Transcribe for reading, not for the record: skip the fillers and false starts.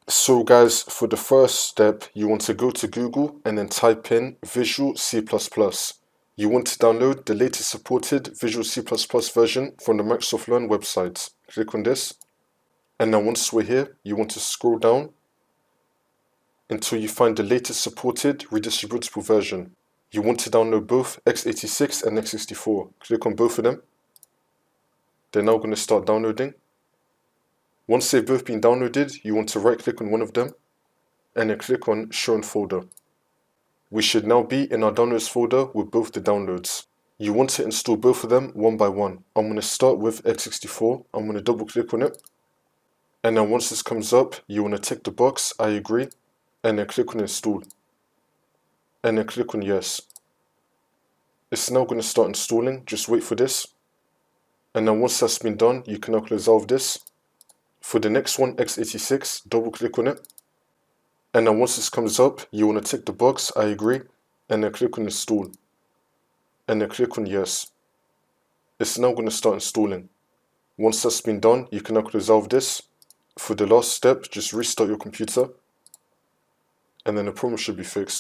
So guys, for the first step, you want to go to Google and then type in Visual C++. You want to download the latest supported Visual C++ version from the Microsoft Learn website. Click on this, and now once we're here, you want to scroll down until you find the latest supported redistributable version. You want to download both x86 and x64. Click on both of them. They're now going to start downloading. Once they've both been downloaded, you want to right click on one of them and then click on Show in Folder. We should now be in our downloads folder with both the downloads. You want to install both of them one by one. I'm going to start with x64. I'm going to double click on it. And then once this comes up, you want to tick the box, I agree, and then click on Install. And then click on Yes. It's now going to start installing. Just wait for this. And then once that's been done, you can now resolve this. For the next one, x86, double click on it. And then once this comes up, you want to tick the box, I agree, and then click on Install. And then click on Yes. It's now going to start installing. Once that's been done, you can now resolve this. For the last step, just restart your computer, and then the problem should be fixed.